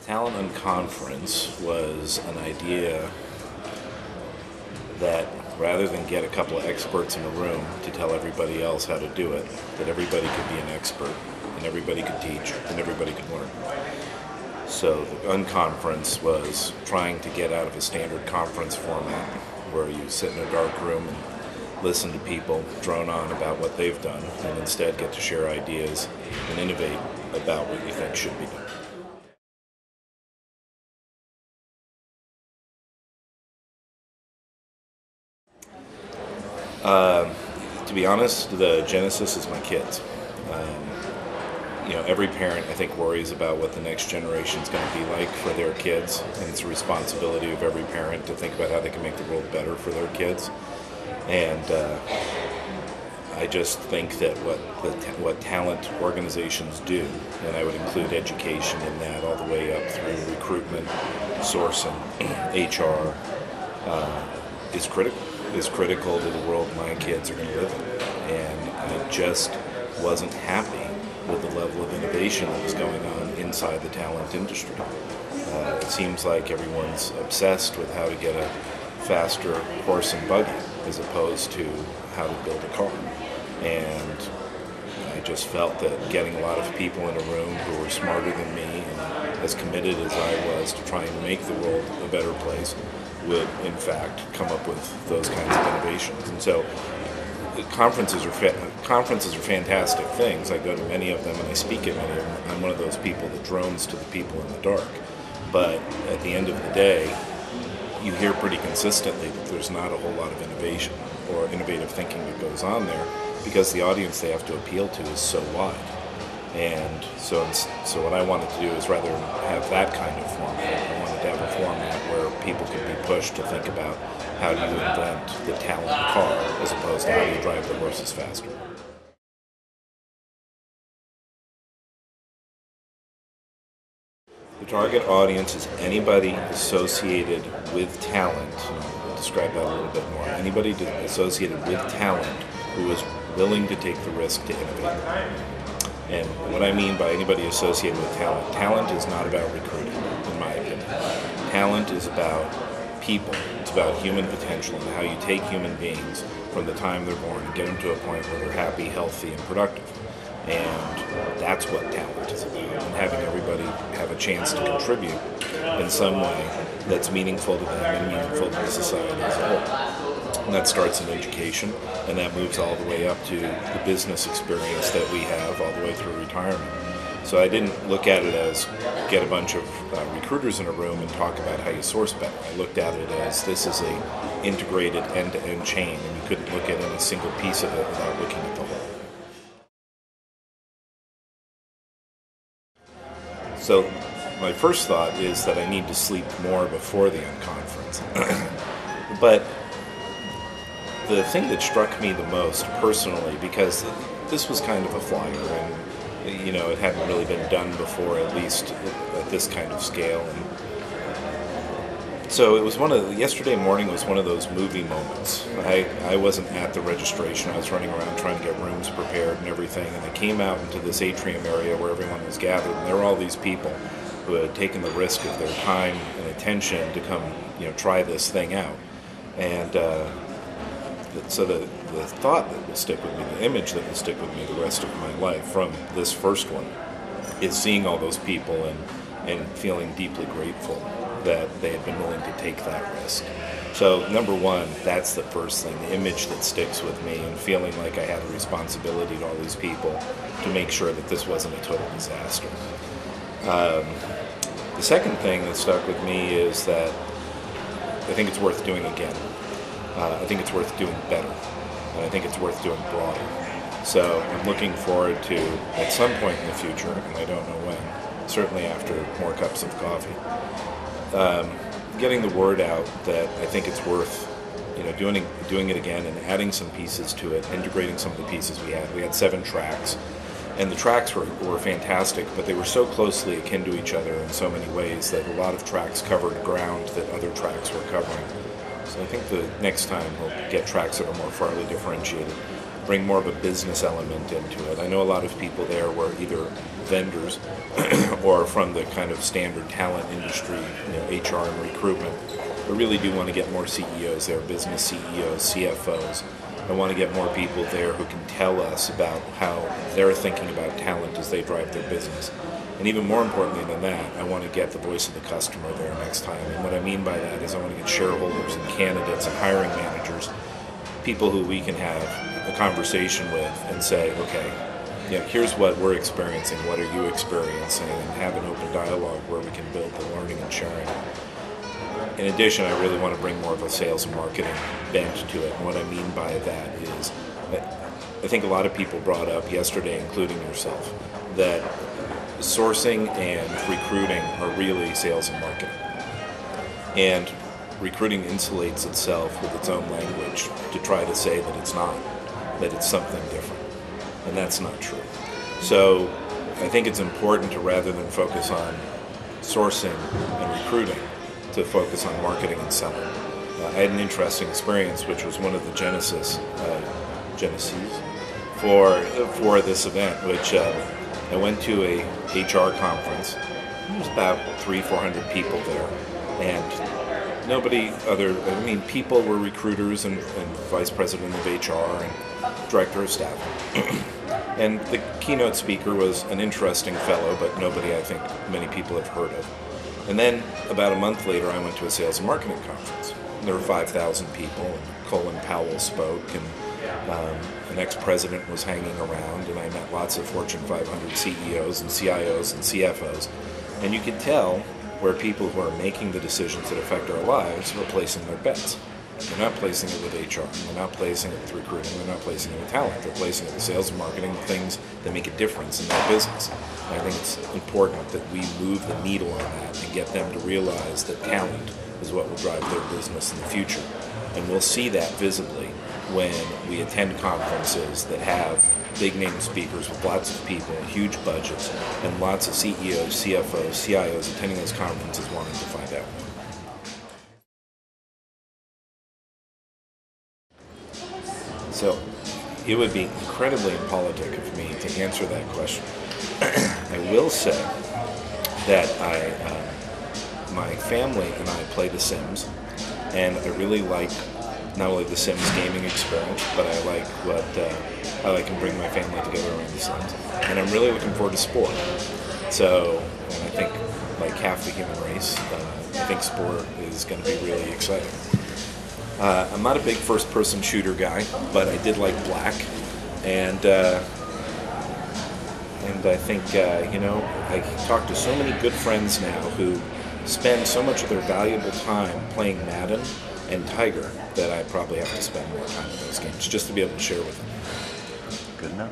Talent Unconference was an idea that rather than get a couple of experts in a room to tell everybody else how to do it, that everybody could be an expert, and everybody could teach, and everybody could learn. So the Unconference was trying to get out of a standard conference format where you sit in a dark room and listen to people drone on about what they've done, and instead get to share ideas and innovate about what you think should be done. To be honest, the genesis is my kids. Every parent, I think, worries about what the next generation is going to be like for their kids, and it's a responsibility of every parent to think about how they can make the world better for their kids. And I just think that what talent organizations do, and I would include education in that, all the way up through recruitment, sourcing, HR, is critical. Is critical to the world my kids are going to live in. And I just wasn't happy with the level of innovation that was going on inside the talent industry. It seems like everyone's obsessed with how to get a faster horse and buggy as opposed to how to build a car. And I just felt that getting a lot of people in a room who were smarter than me and as committed as I was to trying to make the world a better place would, in fact, come up with those kinds of innovations. And so conferences are fantastic things. I go to many of them and I speak at many of them. I'm one of those people that drones to the people in the dark. But at the end of the day, you hear pretty consistently that there's not a whole lot of innovation or innovative thinking that goes on there because the audience they have to appeal to is so wide. And so what I wanted to do is rather than have that kind of format, I wanted to have a format where people could be pushed to think about how do you invent the talent car as opposed to how do you drive the horses faster. The target audience is anybody associated with talent. I'll describe that a little bit more. Anybody associated with talent who is willing to take the risk to innovate. And what I mean by anybody associated with talent is not about recruiting, in my opinion. Talent is about people. It's about human potential and how you take human beings from the time they're born and get them to a point where they're happy, healthy, and productive. And that's what talent is about, and having everybody have a chance to contribute in some way that's meaningful to them and meaningful to the society as a whole. And that starts in education, and that moves all the way up to the business experience that we have all the way through retirement. So I didn't look at it as get a bunch of recruiters in a room and talk about how you source better. I looked at it as this is a integrated end-to-end chain, and you couldn't look at any single piece of it without looking at the whole. So my first thought is that I need to sleep more before the Unconference. But the thing that struck me the most personally, because this was kind of a flyer and it hadn't really been done before, at least at this kind of scale. And so it was yesterday morning was one of those movie moments. I wasn't at the registration. I was running around trying to get rooms prepared and everything, and I came out into this atrium area where everyone was gathered, and there were all these people who had taken the risk of their time and attention to come, try this thing out. And so the thought that will stick with me, the image that will stick with me the rest of my life from this first one, is seeing all those people and feeling deeply grateful that they had been willing to take that risk. So number one, that's the first thing, the image that sticks with me, and feeling like I had a responsibility to all these people to make sure that this wasn't a total disaster. The second thing that stuck with me is that I think it's worth doing again. I think it's worth doing better, and I think it's worth doing broader. So I'm looking forward to, at some point in the future, and I don't know when, certainly after more cups of coffee, getting the word out that I think it's worth doing it again and adding some pieces to it, integrating some of the pieces we had. We had 7 tracks, and the tracks were fantastic, but they were so closely akin to each other in so many ways that a lot of tracks covered ground that other tracks were covering. So I think the next time we'll get tracks that are more farther differentiated. bring more of a business element into it. I know a lot of people there were either vendors or from the kind of standard talent industry, HR and recruitment. I really do want to get more CEOs there, business CEOs, CFOs. I want to get more people there who can tell us about how they're thinking about talent as they drive their business. And even more importantly than that, I want to get the voice of the customer there next time. And what I mean by that is I want to get shareholders and candidates and hiring managers, people who we can have a conversation with and say, okay, here's what we're experiencing, what are you experiencing, and have an open dialogue where we can build the learning and sharing. In addition, I really want to bring more of a sales and marketing bent to it. And what I mean by that is, I think a lot of people brought up yesterday, including yourself, that sourcing and recruiting are really sales and marketing. And recruiting insulates itself with its own language to try to say that it's not, that it's something different. And that's not true. So I think it's important to, rather than focus on sourcing and recruiting, to focus on marketing and selling. I had an interesting experience, which was one of the genesis for this event, which I went to a HR conference. There was about 300-400 people there, and people were recruiters and vice president of HR and director of staff. And the keynote speaker was an interesting fellow, but nobody I think many people have heard of. And then about a month later, I went to a sales and marketing conference. There were 5,000 people, and Colin Powell spoke, and an ex-president was hanging around, and I met lots of Fortune 500 CEOs and CIOs and CFOs. And you could tell where people who are making the decisions that affect our lives are placing their bets. They're not placing it with HR, they're not placing it with recruiting, they're not placing it with talent, they're placing it with sales and marketing, things that make a difference in their business. And I think it's important that we move the needle on that and get them to realize that talent is what will drive their business in the future. And we'll see that visibly when we attend conferences that have big name speakers with lots of people, huge budgets, and lots of CEOs, CFOs, CIOs attending those conferences wanting to find out. So it would be incredibly impolitic of me to answer that question. I will say that my family and I play The Sims, and I really like not only The Sims gaming experience, but I like how I can bring my family together around The Sims. And I'm really looking forward to sport. So, and I think like half the human race, I think sport is going to be really exciting. I'm not a big first-person shooter guy, but I did like Black, and I think I talk to so many good friends now who spend so much of their valuable time playing Madden and Tiger that I probably have to spend more time in those games just to be able to share with them. Good enough.